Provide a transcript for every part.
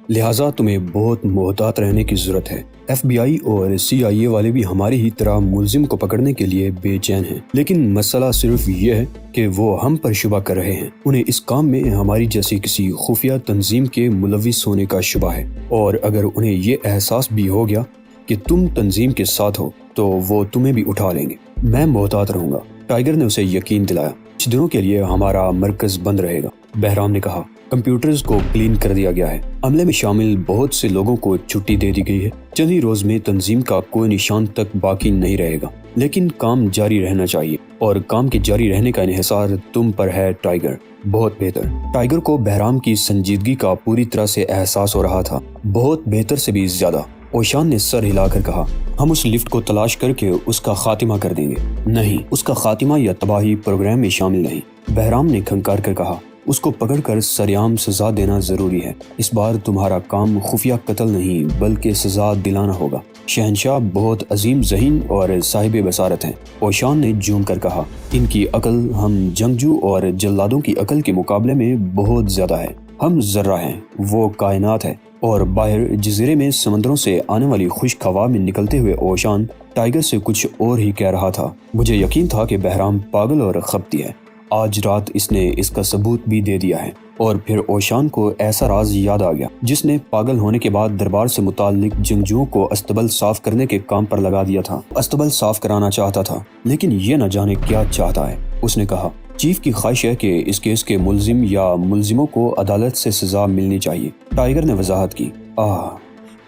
لہٰذا تمہیں بہت محتاط رہنے کی ضرورت ہے۔ FBI اور CIA والے بھی ہماری ہی طرح ملزم کو پکڑنے کے لیے بے چین ہیں، لیکن مسئلہ صرف یہ ہے کہ وہ ہم پر شبہ کر رہے ہیں۔ انہیں اس کام میں ہماری جیسی کسی خفیہ تنظیم کے ملوث ہونے کا شبہ ہے، اور اگر انہیں یہ احساس بھی ہو گیا کہ تم تنظیم کے ساتھ ہو تو وہ تمہیں بھی اٹھا لیں گے۔ میں محتاط رہوں گا، ٹائیگر نے اسے یقین دلایا۔ کچھ دنوں کے لیے ہمارا مرکز بند رہے گا، بہرام نے کہا۔ کمپیوٹرز کو کلین کر دیا گیا ہے، عملے میں شامل بہت سے لوگوں کو چھٹی دے دی گئی ہے۔ چند ہی روز میں تنظیم کا کوئی نشان تک باقی نہیں رہے گا، لیکن کام جاری رہنا چاہیے، اور کام کے جاری رہنے کا انحصار تم پر ہے ٹائیگر۔ بہت بہتر۔ ٹائیگر کو بہرام کی سنجیدگی کا پوری طرح سے احساس ہو رہا تھا، بہت بہتر سے بھی زیادہ۔ اوشان نے سر ہلا کر کہا، ہم اس لفٹ کو تلاش کر کے اس کا خاتمہ کر دیں گے۔ نہیں، اس کا خاتمہ یا تباہی پروگرام میں شامل نہیں، بہرام نے کھنکار کر کہا۔ اس کو پکڑ کر سریعام سزا دینا ضروری ہے۔ اس بار تمہارا کام خفیہ قتل نہیں بلکہ سزا دلانا ہوگا۔ شہنشاہ بہت عظیم ذہین اور صاحب بصارت ہیں، اوشان نے جھوم کر کہا۔ ان کی عقل ہم جنگجو اور جلادوں کی عقل کے مقابلے میں بہت زیادہ ہے۔ ہم ذرہ ہیں، وہ کائنات ہے۔ اور باہر جزیرے میں سمندروں سے آنے والی خشک ہوا میں نکلتے ہوئے اوشان ٹائیگر سے کچھ اور ہی کہہ رہا تھا۔ مجھے یقین تھا کہ بہرام پاگل اور خپتی ہے، آج رات اس نے اس کا ثبوت بھی دے دیا ہے۔ اور پھر اوشان کو ایسا راز یاد آ گیا جس نے پاگل ہونے کے بعد دربار سے متعلق جنگجوؤں کو استبل صاف کرنے کے کام پر لگا دیا تھا۔ استبل صاف کرانا چاہتا تھا، لیکن یہ نہ جانے کیا چاہتا ہے۔ اس نے کہا، چیف کی خواہش ہے کہ اس کیس کے ملزم یا ملزموں کو عدالت سے سزا ملنی چاہیے۔ ٹائیگر نے وضاحت کی۔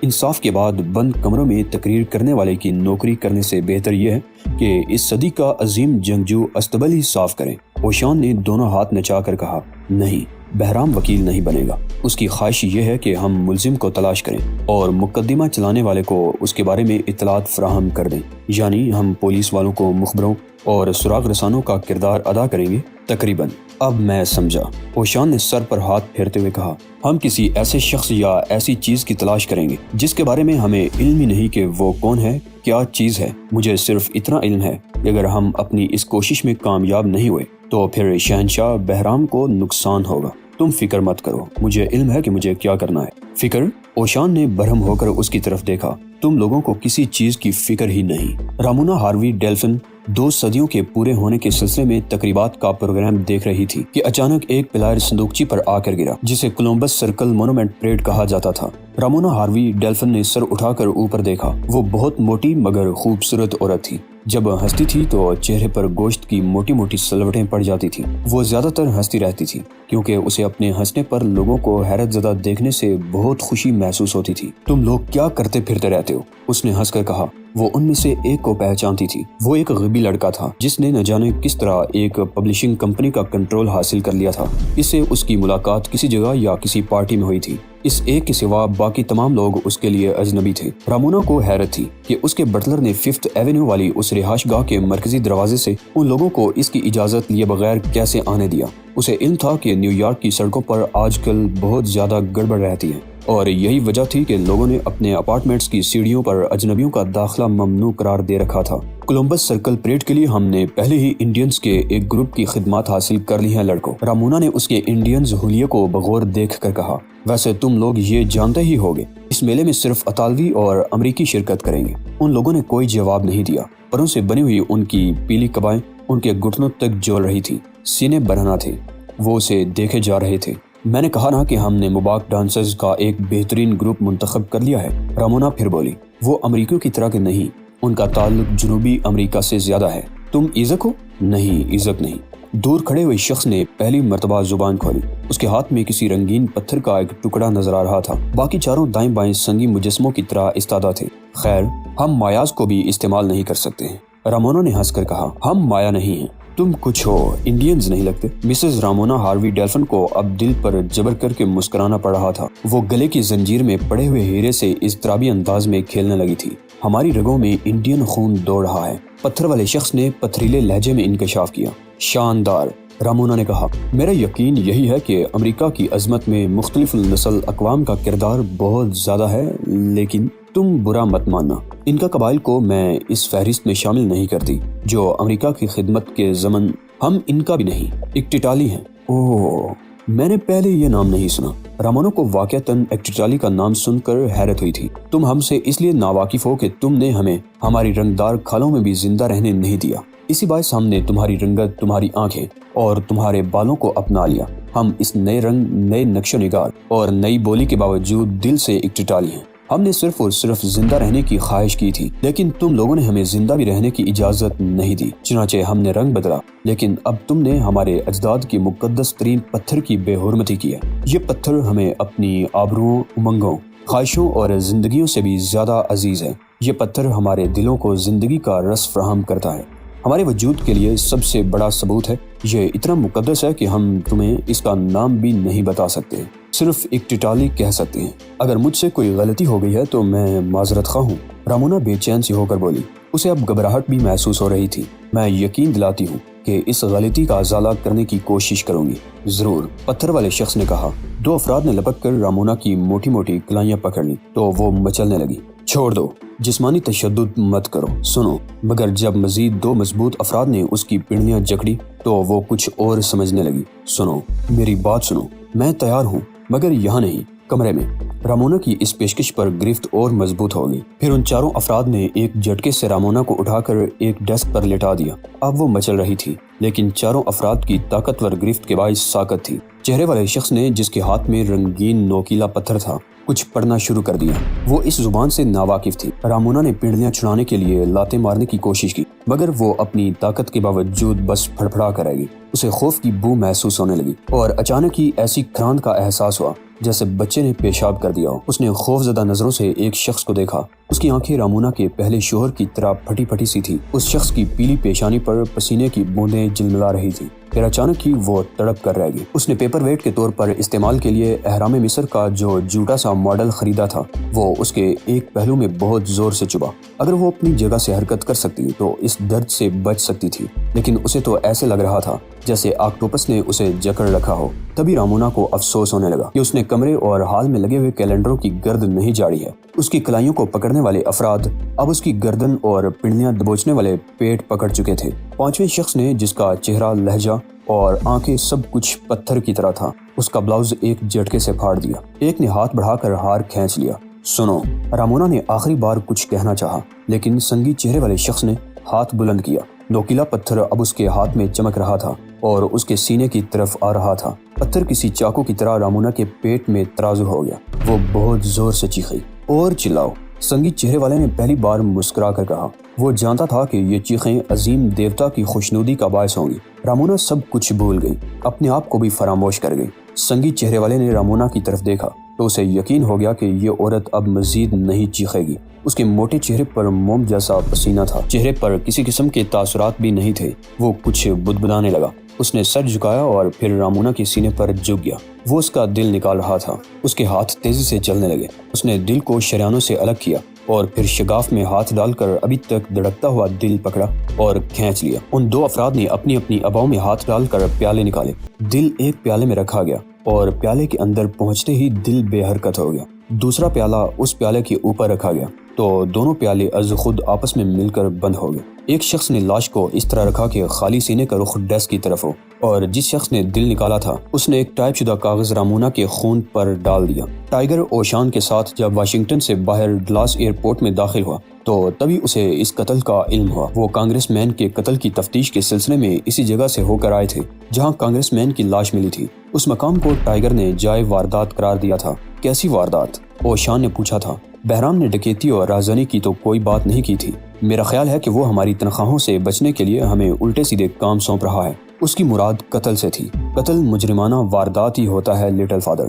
انصاف کے بعد بند کمروں میں تقریر کرنے والے کی نوکری کرنے سے بہتر یہ ہے کہ اس صدی کا عظیم جنگجو استبل ہی صاف کرے۔ اوشان نے دونوں ہاتھ نچا کر کہا، نہیں، بہرام وکیل نہیں بنے گا۔ اس کی خواہش یہ ہے کہ ہم ملزم کو تلاش کریں اور مقدمہ چلانے والے کو اس کے بارے میں اطلاعات فراہم کر دیں، یعنی ہم پولیس والوں کو مخبروں اور سراغ رسانوں کا کردار ادا کریں گے۔ تقریباً اب میں سمجھا، اوشان نے سر پر ہاتھ پھیرتے ہوئے کہا۔ ہم کسی ایسے شخص یا ایسی چیز کی تلاش کریں گے جس کے بارے میں ہمیں علم ہی نہیں کہ وہ کون ہے، کیا چیز ہے۔ مجھے صرف اتنا علم ہے کہ اگر ہم اپنی اس کوشش میں کامیاب نہیں ہوئے تو پھر شہنشاہ بہرام کو نقصان ہوگا۔ تم فکر مت کرو، مجھے علم ہے کہ مجھے کیا کرنا ہے۔ فکر؟ اوشان نے برہم ہو کر اس کی طرف دیکھا۔ تم لوگوں کو کسی چیز کی فکر ہی نہیں۔ رامونا ہاروی ڈیلفن 2 صدیوں کے پورے ہونے کے سلسلے میں تقریبات کا پروگرام دیکھ رہی تھی کہ اچانک ایک پلائر صندوقچی پر آ کر گرا جسے کولمبس سرکل مونومنٹ پریڈ کہا جاتا تھا۔ رامونا ہاروی ڈیلفن نے سر اٹھا کر اوپر دیکھا۔ وہ بہت موٹی مگر خوبصورت عورت تھی۔ جب ہنستی تھی تو چہرے پر گوشت کی موٹی موٹی سلوٹیں پڑ جاتی تھیں۔ وہ زیادہ تر ہنستی رہتی تھی کیونکہ اسے اپنے ہنسنے پر لوگوں کو حیرت زدہ دیکھنے سے بہت خوشی محسوس ہوتی تھی۔ تم لوگ کیا کرتے پھرتے رہتے ہو؟ اس نے ہنس کر کہا۔ وہ ان میں سے ایک کو پہچانتی تھی۔ وہ ایک غبی لڑکا تھا جس نے نہ جانے کس طرح ایک پبلشنگ کمپنی کا کنٹرول حاصل کر لیا تھا۔ اس سے اس کی ملاقات کسی جگہ یا کسی پارٹی میں ہوئی تھی۔ اس ایک کے سوا باقی تمام لوگ اس کے لیے اجنبی تھے۔ رامونا کو حیرت تھی کہ اس کے بٹلر نے 5th ایونیو والی اس رہائش گاہ کے مرکزی دروازے سے ان لوگوں کو اس کی اجازت لیے بغیر کیسے آنے دیا۔ اسے علم تھا کہ نیو یارک کی سڑکوں پر آج کل بہت زیادہ گڑبڑ رہتی ہے، اور یہی وجہ تھی کہ لوگوں نے اپنے اپارٹمنٹس کی سیڑھیوں پر اجنبیوں کا داخلہ ممنوع قرار دے رکھا تھا۔ کولمبس سرکل پریڈ کے لیے ہم نے پہلے ہی انڈینز کے ایک گروپ کی خدمات حاصل کر لی ہیں لڑکوں۔ رامونا نے اس کے انڈینز حلیے کو بغور دیکھ کر کہا۔ ویسے تم لوگ یہ جانتے ہی ہوگے، اس میلے میں صرف اطالوی اور امریکی شرکت کریں گے۔ ان لوگوں نے کوئی جواب نہیں دیا۔ پروں سے بنی ہوئی ان کی پیلی قبائیں ان کے گھٹنوں تک جول رہی تھی، سینے برہنہ تھے۔ وہ اسے دیکھے جا رہے تھے۔ میں نے کہا نا کہ ہم نے مباق ڈانسرز کا ایک بہترین گروپ منتخب کر لیا ہے، رامونا پھر بولی۔ وہ امریکیوں کی طرح کے نہیں، ان کا تعلق جنوبی امریکہ سے زیادہ ہے۔ تم ایزک ہو؟ نہیں، ایزک نہیں۔ دور کھڑے ہوئے شخص نے پہلی مرتبہ زبان کھولی۔ اس کے ہاتھ میں کسی رنگین پتھر کا ایک ٹکڑا نظر آ رہا تھا۔ باقی چاروں دائیں بائیں سنگی مجسموں کی طرح استادہ تھے۔ خیر، ہم مایاز کو بھی استعمال نہیں کر سکتے ہیں، رامونا نے ہنس کر کہا۔ ہم مایا نہیں ہیں، تم کچھ ہو، انڈینز نہیں لگتے۔ مسز رامونا ہاروی ڈیلفن کو اب دل پر جبر کر کے مسکرانا پڑ رہا تھا۔ وہ گلے کی زنجیر میں پڑے ہوئے ہیرے سے اضطرابی انداز میں کھیلنے لگی تھی۔ ہماری رگوں میں انڈین خون دوڑ رہا ہے، پتھر والے شخص نے پتھریلے لہجے میں انکشاف کیا۔ شاندار، رامونا نے کہا۔ میرا یقین یہی ہے کہ امریکہ کی عظمت میں مختلف نسل اقوام کا کردار بہت زیادہ ہے، لیکن تم برا مت ماننا، ان کا قبائل کو میں اس فہرست میں شامل نہیں کرتی جو امریکہ کی خدمت کے ضمن۔ ہم ان کا بھی نہیں، اکٹٹالی ہیں۔ اوہ، میں نے پہلے یہ نام نہیں سنا۔ رامونا کو واقعتاً ایکٹیٹالی کا نام سن کر حیرت ہوئی تھی۔ تم ہم سے اس لیے ناواقف ہو کہ تم نے ہمیں ہماری رنگدار کھالوں میں بھی زندہ رہنے نہیں دیا۔ اسی باعث ہم نے تمہاری رنگت، تمہاری آنکھیں اور تمہارے بالوں کو اپنا لیا۔ ہم اس نئے رنگ، نئے نقش و نگار اور نئی بولی کے باوجود دل سے ایکٹیٹالی ہیں۔ ہم نے صرف اور صرف زندہ رہنے کی خواہش کی تھی، لیکن تم لوگوں نے ہمیں زندہ بھی رہنے کی اجازت نہیں دی۔ چنانچہ ہم نے رنگ بدلا، لیکن اب تم نے ہمارے اجداد کی مقدس ترین پتھر کی بے حرمتی کی ہے۔ یہ پتھر ہمیں اپنی آبروؤں، امنگوں، خواہشوں اور زندگیوں سے بھی زیادہ عزیز ہے۔ یہ پتھر ہمارے دلوں کو زندگی کا رس فراہم کرتا ہے، ہمارے وجود کے لیے سب سے بڑا ثبوت ہے۔ یہ اتنا مقدس ہے کہ ہم تمہیں اس کا نام بھی نہیں بتا سکتے، صرف ایکٹیٹالی کہہ سکتے ہیں۔ اگر مجھ سے کوئی غلطی ہو گئی ہے تو میں معذرت خواہ ہوں۔ رامونا بے چین سی ہو کر بولی۔ اسے اب گھبراہٹ بھی محسوس ہو رہی تھی۔ میں یقین دلاتی ہوں کہ اس غلطی کا ازالہ کرنے کی کوشش کروں گی۔ ضرور، پتھر والے شخص نے کہا۔ دو افراد نے لپک کر رامونا کی موٹی موٹی کلائیاں پکڑ لیں تو وہ مچلنے لگی۔ چھوڑ دو، جسمانی تشدد مت کرو۔ سنو، مگر جب مزید دو مضبوط افراد نے اس کی پنڈلیاں جکڑی تو وہ کچھ اور سمجھنے لگی۔ سنو، میری بات سنو، میں تیار ہوں، مگر یہاں نہیں، کمرے میں۔ رامونا کی اس پیشکش پر گرفت اور مضبوط ہو گئی۔ پھر ان چاروں افراد نے ایک جھٹکے سے رامونا کو اٹھا کر ایک ڈیسک پر لٹا دیا۔ اب وہ مچل رہی تھی، لیکن چاروں افراد کی طاقتور گرفت کے باعث ساکت تھی۔ چہرے والے شخص نے، جس کے ہاتھ میں رنگین نوکیلا پتھر تھا، کچھ پڑھنا شروع کر دیا۔ وہ اس زبان سے ناواقف تھی۔ رامونا نے پنڈلیاں چھڑانے کے لیے لاتیں مارنے کی کوشش کی، مگر وہ اپنی طاقت کے باوجود بس پھڑپھڑا کر رہ گئی۔ اسے خوف کی بو محسوس ہونے لگی اور اچانک ہی ایسی کھراند کا احساس ہوا جیسے بچے نے پیشاب کر دیا ہو۔ اس نے خوف زدہ نظروں سے ایک شخص کو دیکھا۔ اس کی آنکھیں رامونا کے پہلے شوہر کی طرح پھٹی پھٹی سی تھی۔ اس شخص کی پیلی پیشانی پر پسینے کی بوندیں جلملا رہی تھی۔ پھر اچانک ہی وہ تڑپ کر رہ گئی۔ اس نے پیپر ویٹ کے طور پر استعمال کے لیے اہرام مصر کا جو جھوٹا سا ماڈل خریدا تھا، وہ اس کے ایک پہلو میں بہت زور سے چبھا۔ اگر وہ اپنی جگہ سے حرکت کر سکتی تو اس درد سے بچ سکتی تھی، لیکن اسے تو ایسے لگ رہا تھا جیسے آکٹوپس نے اسے جکڑ رکھا ہو۔ تبھی رامونا کو افسوس ہونے لگا کہ اس نے کمرے اور ہال میں لگے ہوئے کیلنڈروں کی گرد نہیں جاڑی ہے۔ اس کی کلائیوں کو پکڑنے والے افراد اب اس کی گردن اور پنڈلیاں دبوچنے والے پیٹ پکڑ چکے تھے۔ پانچویں شخص نے، جس کا چہرہ، لہجہ اور آنکھیں سب کچھ پتھر کی طرح تھا، اس کا بلاؤز ایک جھٹکے سے پھاڑ دیا۔ ایک نے ہاتھ بڑھا کر ہار کھینچ لیا۔ سنو، رامونا نے آخری بار کچھ کہنا چاہا، لیکن سنگی چہرے والے شخص نے ہاتھ بلند کیا۔ نوکیلا پتھر اب اس کے ہاتھ میں چمک رہا تھا اور اس کے سینے کی طرف آ رہا تھا۔ پتھر کسی چاقو کی طرح رامونا کے پیٹ میں ترازو ہو گیا۔ وہ بہت زور سے چیخی۔ اور چلاؤ، سنگی چہرے والے نے پہلی بار مسکرا کر کہا۔ وہ جانتا تھا کہ یہ چیخیں عظیم دیوتا کی خوشنودی کا باعث ہوں گی۔ رامونا سب کچھ بھول گئی، اپنے آپ کو بھی فراموش کر گئی۔ سنگی چہرے والے نے رامونا کی طرف دیکھا تو اسے یقین ہو گیا کہ یہ عورت اب مزید نہیں چیخے گی۔ اس کے موٹے چہرے پر موم جیسا پسینہ تھا، چہرے پر کسی قسم کے تاثرات بھی نہیں تھے۔ وہ کچھ بدبدانے لگا۔ اس نے سر جھکایا اور پھر رامونا کے سینے پر جھک گیا۔ وہ اس کا دل نکال رہا تھا۔ اس کے ہاتھ تیزی سے چلنے لگے۔ اس نے دل کو شریانوں سے الگ کیا اور پھر شگاف میں ہاتھ ڈال کر ابھی تک دھڑکتا ہوا دل پکڑا اور کھینچ لیا۔ ان دو افراد نے اپنی اپنی اباؤں میں ہاتھ ڈال کر پیالے نکالے۔ دل ایک پیالے میں رکھا گیا اور پیالے کے اندر پہنچتے ہی دل بے حرکت ہو گیا۔ دوسرا پیالہ اس پیالے کے اوپر رکھا گیا تو دونوں پیالے از خود آپس میں مل کر بند ہو گئے۔ ایک شخص نے لاش کو اس طرح رکھا کہ خالی سینے کا رخ ڈیسک کی طرف ہو، اور جس شخص نے دل نکالا تھا اس نے ایک ٹائپ شدہ کاغذ رامونا کے خون پر ڈال دیا۔ ٹائیگر اوشان کے ساتھ جب واشنگٹن سے باہر ڈلاس ایئرپورٹ میں داخل ہوا تو تبھی اسے اس قتل کا علم ہوا۔ وہ کانگریس مین کے قتل کی تفتیش کے سلسلے میں اسی جگہ سے ہو کر آئے تھے جہاں کانگریس مین کی لاش ملی تھی۔ اس مقام کو ٹائیگر نے جائے واردات قرار دیا تھا۔ کیسی واردات؟ اوشان نے پوچھا تھا۔ بہرام نے ڈکیتی اور رازداری کی تو کوئی بات نہیں کی تھی۔ میرا خیال ہے کہ وہ ہماری تنخواہوں سے بچنے کے لیے ہمیں الٹے سیدھے کام سونپ رہا ہے۔ اس کی مراد قتل سے تھی۔ قتل مجرمانہ واردات ہی ہوتا ہے لٹل فادر۔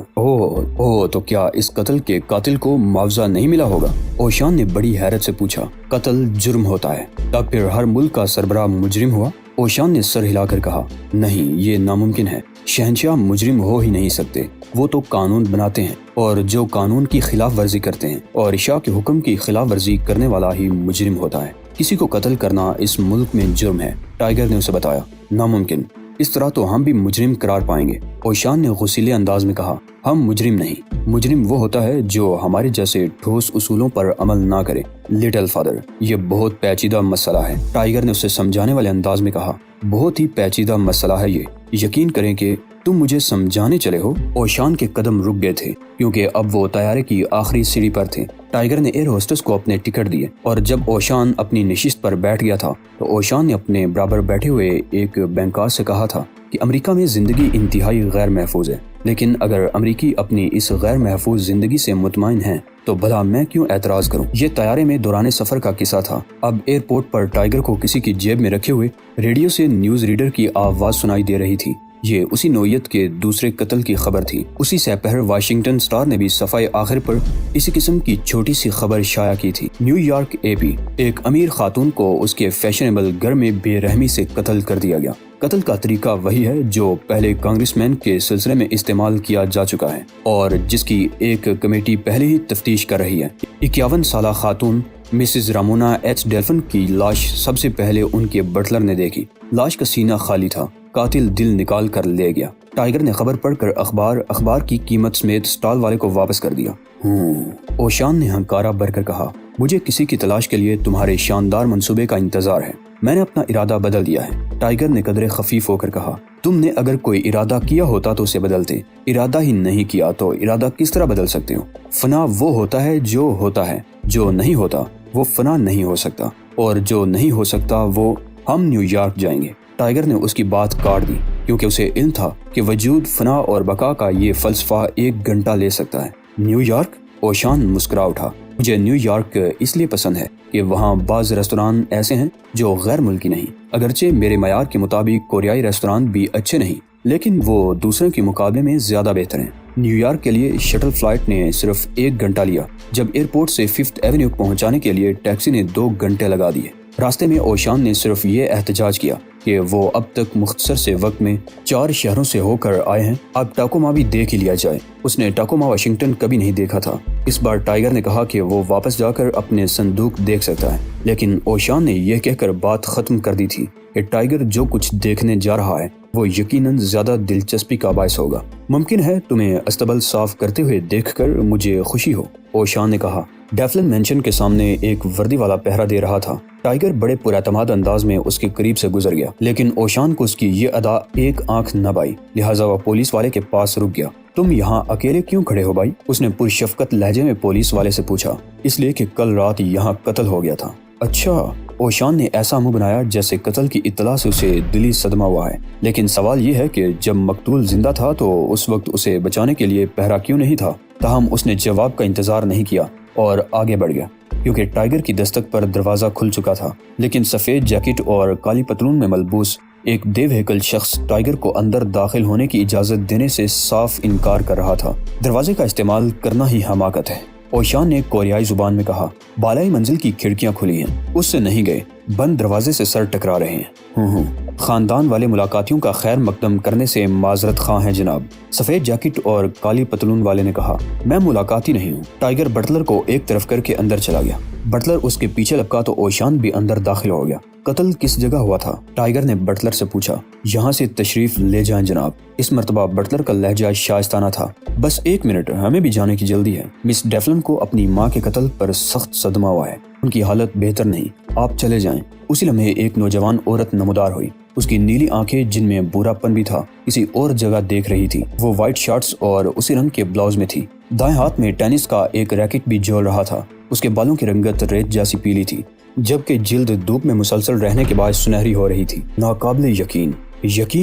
تو کیا اس قتل کے قاتل کو معاوضہ نہیں ملا ہوگا؟ اوشان نے بڑی حیرت سے پوچھا۔ قتل جرم ہوتا ہے، تب پھر ہر ملک کا سربراہ مجرم ہوا؟ اوشان نے سر ہلا کر کہا، نہیں، یہ ناممکن ہے۔ شہنشاہ مجرم ہو ہی نہیں سکتے، وہ تو قانون بناتے ہیں، اور جو قانون کی خلاف ورزی کرتے ہیں اور شاہ کے حکم کی خلاف ورزی کرنے والا ہی مجرم ہوتا ہے۔ کسی کو قتل کرنا اس ملک میں جرم ہے، ٹائیگر نے اسے بتایا۔ ناممکن، اس طرح تو ہم بھی مجرم قرار پائیں گے۔ اوشان نے غصیلے انداز میں کہا، ہم مجرم نہیں، مجرم وہ ہوتا ہے جو ہمارے جیسے ٹھوس اصولوں پر عمل نہ کرے۔ لٹل فادر، یہ بہت پیچیدہ مسئلہ ہے، ٹائیگر نے اسے سمجھانے والے انداز میں کہا۔ بہت ہی پیچیدہ مسئلہ ہے یہ، یقین کریں کہ تم مجھے سمجھانے چلے ہو۔ اوشان کے قدم رک گئے تھے کیونکہ اب وہ طیارے کی آخری سیڑھی پر تھے۔ ٹائیگر نے ایئر ہوسٹس کو اپنے ٹکٹ دیے اور جب اوشان اپنی نشست پر بیٹھ گیا تھا تو اوشان نے اپنے برابر بیٹھے ہوئے ایک بینکار سے کہا تھا کہ امریکہ میں زندگی انتہائی غیر محفوظ ہے، لیکن اگر امریکی اپنی اس غیر محفوظ زندگی سے مطمئن ہیں تو بھلا میں کیوں اعتراض کروں؟ یہ طیارے میں دوران سفر کا قصہ تھا۔ اب ایئرپورٹ پر ٹائیگر کو کسی کی جیب میں رکھے ہوئے ریڈیو سے نیوز ریڈر کی آواز سنائی دے رہی تھی۔ یہ اسی نوعیت کے دوسرے قتل کی خبر تھی۔ اسی سہ پہر واشنگٹن اسٹار نے بھی صفحہ آخر پر اسی قسم کی چھوٹی سی خبر شائع کی تھی۔ نیو یارک AP، ایک امیر خاتون کو اس کے فیشنیبل گھر میں بے رحمی سے قتل کر دیا گیا۔ قتل کا طریقہ وہی ہے جو پہلے کانگریس مین کے سلسلے میں استعمال کیا جا چکا ہے اور جس کی ایک کمیٹی پہلے ہی تفتیش کر رہی ہے۔ 51 سالہ خاتون مسز رامونا ایچ ڈیلفن کی لاش سب سے پہلے ان کے بٹلر نے دیکھی۔ لاش کا سینہ خالی تھا، قاتل دل نکال کر لے گیا۔ ٹائیگر نے خبر پڑھ کر اخبار کی قیمت سمیت سٹال والے کو واپس کر دیا۔ اوشان نے ہنکارا بھر کر کہا، مجھے کسی کی تلاش کے لیے تمہارے شاندار منصوبے کا انتظار ہے، میں نے اپنا ارادہ بدل دیا ہے۔ ٹائیگر نے قدرے خفیف ہو کر کہا، تم نے اگر کوئی ارادہ کیا ہوتا تو اسے بدلتے، ارادہ ہی نہیں کیا تو ارادہ کس طرح بدل سکتے ہو؟ فنا وہ ہوتا ہے جو نہیں ہوتا وہ فنا نہیں ہو سکتا، اور جو نہیں ہو سکتا وہ ہم نیو یارک جائیں گے۔ ٹائیگر نے اس کی بات کاٹ دی کیونکہ اسے علم تھا کہ وجود، فنا اور بقا کا یہ فلسفہ 1 گھنٹہ لے سکتا ہے۔ New York? اوشان مسکرا اٹھا، مجھے نیو یارک اس لیے پسند ہے کہ وہاں بعض ریستوران ایسے ہیں جو غیر ملکی نہیں، اگرچہ میرے معیار کے مطابق کوریائی ریستوران بھی اچھے نہیں، لیکن وہ دوسروں کے مقابلے میں زیادہ بہتر ہیں۔ نیو یارک کے لیے شٹل فلائٹ نے صرف 1 گھنٹہ لیا، جب ایئرپورٹ سے 5th ایونیو پہنچانے کے لیے ٹیکسی نے 2 گھنٹے لگا دیے۔ راستے میں اوشان نے صرف یہ احتجاج کیا کہ وہ اب تک مختصر سے وقت میں 4 شہروں سے ہو کر آئے ہیں، اب ٹاکوما بھی دیکھ ہی لیا جائے۔ اس نے ٹاکوما واشنگٹن کبھی نہیں دیکھا تھا۔ اس بار ٹائیگر نے کہا کہ وہ واپس جا کر اپنے صندوق دیکھ سکتا ہے، لیکن اوشان نے یہ کہہ کر بات ختم کر دی تھی کہ ٹائیگر جو کچھ دیکھنے جا رہا ہے وہ یقیناً زیادہ دلچسپی کا باعث ہوگا۔ ممکن ہے تمہیں استبل صاف کرتے ہوئے دیکھ کر مجھے خوشی ہو، اوشان نے کہا۔ ڈیفلن مینشن کے سامنے ایک وردی والا پہرا دے رہا تھا۔ ٹائیگر بڑے پراعتماد انداز میں اس کے قریب سے گزر گیا، لیکن اوشان کو اس کی یہ ادا ایک آنکھ نہ بائی، لہٰذا وہ پولیس والے کے پاس رک گیا۔ تم یہاں اکیلے کیوں کھڑے ہو بھائی؟ اس نے پرشفقت لہجے میں پولیس والے سے پوچھا۔ اس لیے کہ کل رات یہاں قتل ہو گیا تھا۔ اچھا، اوشان نے ایسا منہ بنایا جیسے قتل کی اطلاع سے اسے دلی صدمہ ہوا ہے، لیکن سوال یہ ہے کہ جب مقتول زندہ تھا تو اس وقت اسے بچانے کے لیے پہرا کیوں نہیں تھا؟ تاہم اس نے جواب کا انتظار نہیں کیا اور آگے بڑھ گیا کیونکہ ٹائیگر کی دستک پر دروازہ کھل چکا تھا، لیکن سفید جیکٹ اور کالی پتلون میں ملبوس ایک دیو ہیکل شخص ٹائیگر کو اندر داخل ہونے کی اجازت دینے سے صاف انکار کر رہا تھا۔ دروازے کا استعمال کرنا ہی حماقت ہے، اوشان نے کوریائی زبان میں کہا۔ بالائی منزل کی کھڑکیاں کھلی ہیں، اس سے نہیں گئے، بند دروازے سے سر ٹکرا رہے ہیں۔ خاندان والے ملاقاتیوں کا خیر مقدم کرنے سے معذرت خواہ ہیں جناب، سفید جیکٹ اور کالی پتلون والے نے کہا۔ میں ملاقاتی نہیں ہوں۔ ٹائیگر بٹلر کو ایک طرف کر کے اندر چلا گیا۔ بٹلر اس کے پیچھے لپکا تو اوشان بھی اندر داخل ہو گیا۔ قتل کس جگہ ہوا تھا؟ ٹائیگر نے بٹلر سے پوچھا۔ یہاں سے تشریف لے جائیں جناب۔ اس مرتبہ بٹلر کا لہجہ شائستانہ تھا۔ بس 1 منٹ، ہمیں بھی جانے کی جلدی ہے۔ مس ڈیفلن کو اپنی ماں کے قتل پر سخت صدمہ ہوا ہے، ان کی حالت بہتر نہیں، آپ چلے جائیں۔ اسی لمحے ایک نوجوان عورت نمودار ہوئی، اس کی نیلی آنکھیں جن میں برا پن بھی تھا کسی اور جگہ دیکھ رہی تھی۔ وہ وائٹ شارٹس اور اسی رنگ کے بلاؤز میں تھی، دائیں ہاتھ میں ٹینس کا ایک ریکٹ بھی جھول رہا تھا۔ اس کے بالوں کی رنگت ریت جیسی پیلی تھی جبکہ جلد دھوپ میں مسلسل رہنے کے باعث سنہری ہو رہی تھی۔ ناقابل یقین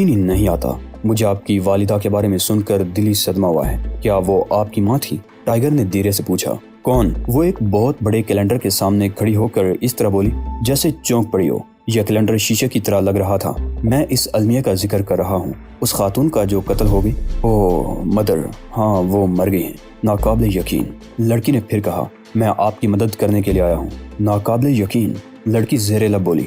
ہی نہیں آتا، مجھے آپ کی والدہ کے بارے میں سن کر دلی صدمہ ہوا ہے۔ کیا وہ آپ کی ماں تھی؟ ٹائیگر نے دھیرے سے پوچھا۔ کون؟ وہ ایک بہت بڑے کیلنڈر کے سامنے کھڑی ہو کر اس طرح بولی جیسے چونک پڑی ہو۔ یہ کیلنڈر شیشے کی طرح لگ رہا تھا۔ میں اس المیہ کا ذکر کر رہا ہوں، اس خاتون کا جو قتل ہو گئی۔ اوہ مدر، ہاں وہ مر گئی ہیں۔ ناقابل یقین، لڑکی نے پھر کہا۔ میں آپ کی مدد کرنے کے لیے آیا ہوں۔ ناقابل یقین، لڑکی زیر لب بولی۔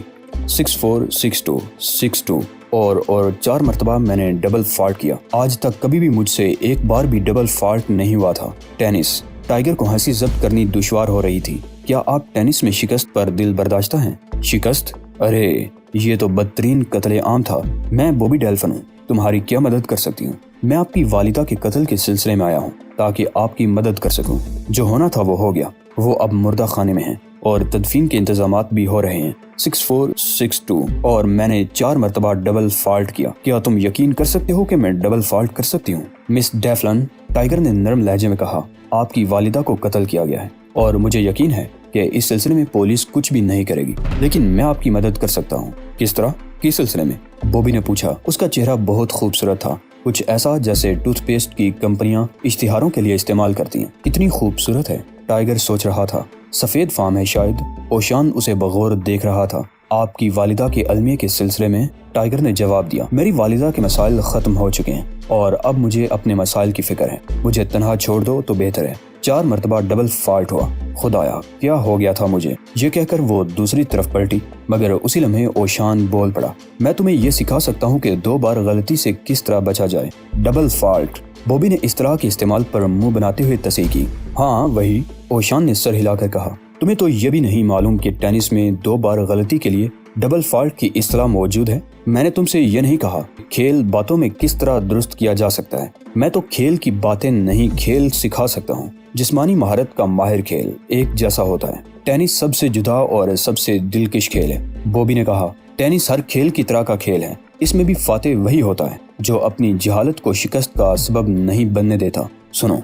646262 اور 4 مرتبہ میں نے ڈبل فالٹ کیا، آج تک کبھی بھی مجھ سے ایک بار بھی ڈبل فالٹ نہیں ہوا تھا۔ ٹینس۔ ٹائیگر کو ہنسی ضبط کرنی دشوار ہو رہی تھی۔ کیا آپ ٹینس میں شکست پر دل برداشتہ ہیں؟ شکست؟ ارے یہ تو بدترین قتل عام تھا۔ میں بوبی ڈیلفن ہوں، تمہاری کیا مدد کر سکتی ہوں؟ میں آپ کی والدہ کے قتل کے سلسلے میں آیا ہوں تاکہ آپ کی مدد کر سکوں۔ جو ہونا تھا وہ ہو گیا، وہ اب مردہ خانے میں ہیں اور تدفین کے انتظامات بھی ہو رہے ہیں۔ 6462 اور میں نے 4 مرتبہ ڈبل فالٹ کیا۔ کیا تم یقین کر سکتے ہو کہ میں ڈبل فالٹ کر سکتی ہوں؟ مس ڈیفلن، ٹائیگر نے نرم لہجے میں کہا، آپ کی والدہ کو قتل کیا گیا ہے اور مجھے یقین ہے کہ اس سلسلے میں پولیس کچھ بھی نہیں کرے گی، لیکن میں آپ کی مدد کر سکتا ہوں۔ کس طرح؟ کس سلسلے میں؟ بوبی نے پوچھا۔ اس کا چہرہ بہت خوبصورت تھا، کچھ ایسا جیسے ٹوتھ پیسٹ کی کمپنیاں اشتہاروں کے لیے استعمال کرتی ہیں۔ کتنی خوبصورت ہے، ٹائیگر سوچ رہا تھا۔ سفید فام ہے شاید۔ اوشان اسے بغور دیکھ رہا تھا۔ آپ کی والدہ کے المیہ کے سلسلے میں؟ ٹائیگر نے جواب دیا، میری والدہ کے مسائل ختم ہو چکے ہیں اور اب مجھے اپنے مسائل کی فکر ہے۔ مجھے تنہا چھوڑ دو تو بہتر ہے۔ 4 مرتبہ ڈبل فالٹ ہوا۔ خدایا، کیا ہو گیا تھا مجھے؟ یہ کہہ کر وہ دوسری طرف پلٹی، مگر اسی لمحے اوشان بول پڑا، میں تمہیں یہ سکھا سکتا ہوں کہ 2 بار غلطی سے کس طرح بچا جائے۔ Double fault. بوبی نے اصطلاح کے استعمال پر منہ بناتے ہوئے تصحیح کی۔ ہاں وہی، اوشان نے سر ہلا کر کہا۔ تمہیں تو یہ بھی نہیں معلوم کہ ٹینس میں 2 بار غلطی کے لیے ڈبل فالٹ کی اصطلاح موجود ہے؟ میں نے تم سے یہ نہیں کہا کھیل باتوں میں کس طرح درست کیا جا سکتا ہے۔ میں تو کھیل کی باتیں نہیں، کھیل سکھا سکتا ہوں۔ جسمانی مہارت کا ماہر کھیل ایک جیسا ہوتا ہے۔ ٹینس سب سے جدا اور سب سے دلکش کھیل ہے، بوبی نے کہا۔ ٹینس ہر کھیل کی طرح کا کھیل ہے، اس میں بھی فاتح وہی ہوتا ہے جو اپنی جہالت کو شکست کا سبب نہیں بننے دیتا۔ سنو،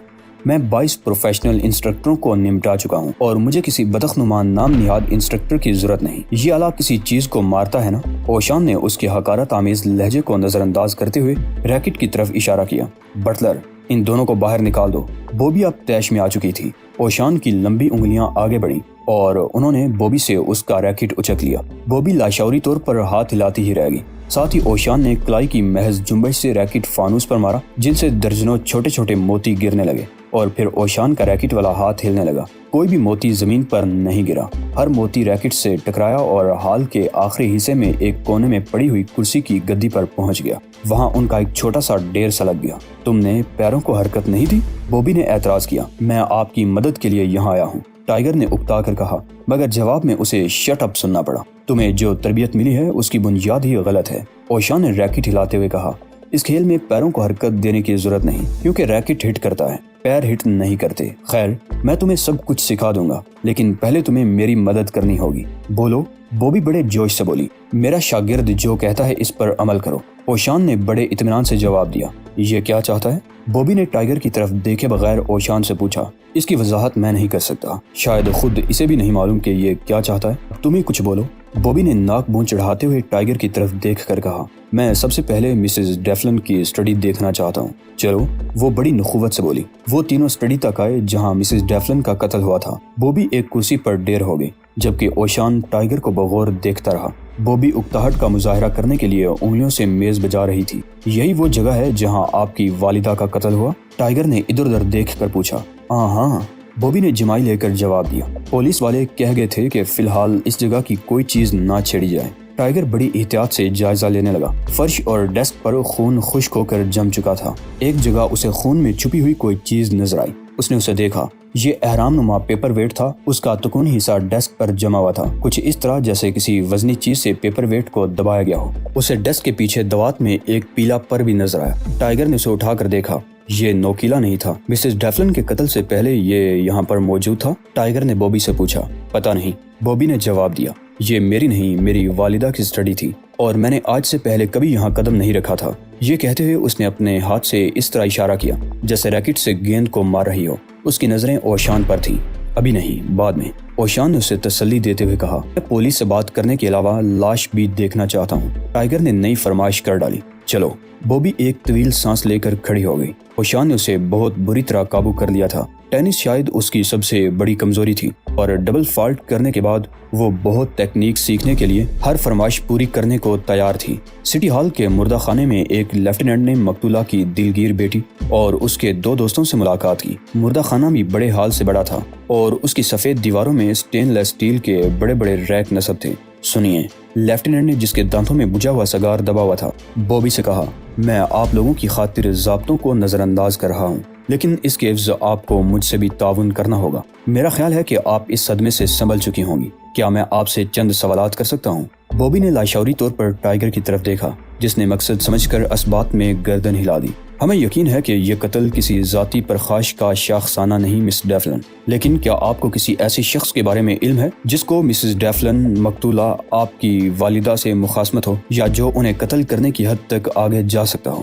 میں 22 پروفیشنل انسٹرکٹروں کو نمٹا چکا ہوں اور مجھے کسی بدخنما نام نہاد انسٹرکٹر کی ضرورت نہیں۔ یہ آلہ کسی چیز کو مارتا ہے نا؟ اوشان نے اس کے حقارت آمیز لہجے کو نظر انداز کرتے ہوئے ریکٹ کی طرف اشارہ کیا۔ بٹلر، ان دونوں کو باہر نکال دو۔ بوبی اب طیش میں آ چکی تھی۔ اوشان کی لمبی انگلیاں آگے بڑھیں اور انہوں نے بوبی سے اس کا ریکٹ اچک لیا۔ بوبی لاشعوری طور پر ہاتھ ہلاتی ہی رہ گئی۔ ساتھ ہی اوشان نے کلائی کی محض جنبش سے ریکٹ فانوس پر مارا، جن سے درجنوں چھوٹے چھوٹے موتی گرنے لگے، اور پھر اوشان کا ریکٹ والا ہاتھ ہلنے لگا۔ کوئی بھی موتی زمین پر نہیں گرا، ہر موتی ریکٹ سے ٹکرایا اور ہال کے آخری حصے میں ایک کونے میں پڑی ہوئی کرسی کی گدی پر پہنچ گیا۔ وہاں ان کا ایک چھوٹا سا ڈیر سا لگ گیا۔ تم نے پیروں کو حرکت نہیں دی؟ بوبی نے اعتراض کیا۔ میں آپ کی مدد کے لیے یہاں آیا ہوں، ٹائیگر نے اکتا کر کہا، مگر جواب میں اسے شٹ اپ سننا پڑا۔ تمہیں جو تربیت ملی ہے اس کی بنیاد ہی غلط ہے، اوشان نے ریکٹ ہلاتے ہوئے کہا۔ اس کھیل میں پیروں کو حرکت دینے کی ضرورت نہیں، کیونکہ ریکٹ ہٹ کرتا ہے، پیر ہٹ نہیں کرتے۔ خیر، میں تمہیں سب کچھ سکھا دوں گا، لیکن پہلے تمہیں میری مدد کرنی ہوگی۔ بولو، بوبی بڑے جوش سے بولی۔ میرا شاگرد جو کہتا ہے اس پر عمل کرو، اوشان نے بڑے اطمینان سے جواب دیا۔ یہ کیا چاہتا ہے؟ بوبی نے ٹائیگر کی طرف دیکھے بغیر اوشان سے پوچھا۔ اس کی وضاحت میں نہیں کر سکتا، شاید خود اسے بھی نہیں معلوم کہ یہ کیا چاہتا ہے۔ تم ہی کچھ بولو۔ بوبی نے ناک منہ چڑھاتے ہوئے ٹائیگر کی طرف دیکھ کر کہا، میں سب سے پہلے مسز ڈیفلن کی اسٹڈی دیکھنا چاہتا ہوں۔ چلو، وہ بڑی نخوت سے بولی۔ وہ تینوں اسٹڈی تک آئے جہاں مسز ڈیفلن کا قتل ہوا تھا۔ بوبی ایک کرسی پر ڈیر ہو گئی، جبکہ اوشان ٹائیگر کو بغور دیکھتا رہا۔ بوبی اکتاہٹ کا مظاہرہ کرنے کے لیے انگلیوں سے میز بجا رہی تھی۔ یہی وہ جگہ ہے جہاں آپ کی والدہ کا قتل ہوا؟ ٹائیگر نے ادھر ادھر دیکھ کر پوچھا۔ ہاں، بوبی نے جمائی لے کر جواب دیا۔ پولیس والے کہہ گئے تھے کہ فی الحال اس جگہ کی کوئی چیز نہ چھیڑی جائے۔ ٹائیگر بڑی احتیاط سے جائزہ لینے لگا۔ فرش اور ڈیسک پر خون خشک ہو کر جم چکا تھا۔ ایک جگہ اسے خون میں چھپی ہوئی کوئی چیز نظر آئی۔ اس نے اسے دیکھا۔ یہ احرام نما پیپر ویٹ تھا۔ اس کا تکونی حصہ ڈیسک پر جمع ہوا تھا، کچھ اس طرح جیسے کسی وزنی چیز سے پیپر ویٹ کو دبایا گیا ہو۔ اسے ڈیسک کے پیچھے دوات میں ایک پیلا پر بھی نظر آیا۔ ٹائیگر نے اسے اٹھا کر دیکھا۔ یہ نوکیلا نہیں تھا۔ مسز ڈیفلن کے قتل سے پہلے یہ یہاں پر موجود تھا؟ ٹائیگر نے بوبی سے پوچھا۔ پتہ نہیں، بوبی نے جواب دیا۔ یہ میری نہیں، میری والدہ کی اسٹڈی تھی اور میں نے آج سے پہلے کبھی یہاں قدم نہیں رکھا تھا۔ یہ کہتے ہوئے اس نے اپنے ہاتھ سے اس طرح اشارہ کیا جیسے ریکٹ سے گیند کو مار رہی ہو۔ اس کی نظریں اوشان پر تھیں۔ ابھی نہیں، بعد میں، اوشان نے اسے تسلی دیتے ہوئے کہا۔ میں پولیس سے بات کرنے کے علاوہ لاش بھی دیکھنا چاہتا ہوں۔ ٹائیگر نے نئی فرمائش کر ڈالی۔ چلو۔ بوبی ایک طویل سانس لے کر کھڑی ہو گئی۔ اوشان نے اسے بہت بری طرح قابو کر لیا تھا۔ ٹینس شاید اس کی سب سے بڑی کمزوری تھی اور ڈبل فالٹ کرنے کے بعد وہ بہت تکنیک سیکھنے کے لیے ہر فرمائش پوری کرنے کو تیار تھی۔ سٹی ہال کے مردہ خانے میں ایک لیفٹیننٹ نے مقتولہ کی دلگیر بیٹی اور اس کے 2 دوستوں سے ملاقات کی۔ مردہ خانہ بھی بڑے حال سے بڑا تھا اور اس کی سفید دیواروں میں سٹین لیس اسٹیل کے بڑے بڑے ریک نصب تھے۔ سنیے، لیفٹیننٹ نے جس کے دانتوں میں بجھا ہوا سگار دبا ہوا تھا، بوبی سے کہا، میں آپ لوگوں کی خاطر ضابطوں کو نظر انداز کر رہا ہوں، لیکن اس کے عوض آپ کو مجھ سے بھی تعاون کرنا ہوگا۔ میرا خیال ہے کہ آپ اس صدمے سے سنبھل چکی ہوں گی۔ کیا میں آپ سے چند سوالات کر سکتا ہوں؟ بوبی نے لاشعوری طور پر ٹائیگر کی طرف دیکھا، جس نے مقصد سمجھ کر اسبات میں گردن ہلا دی۔ ہمیں یقین ہے کہ یہ قتل کسی ذاتی پرخاش کا شاخسانہ نہیں مس ڈیفلن، لیکن کیا آپ کو کسی ایسے شخص کے بارے میں علم ہے جس کو مسز ڈیفلن مقتولہ آپ کی والدہ سے مخاصمت ہو، یا جو انہیں قتل کرنے کی حد تک آگے جا سکتا ہو؟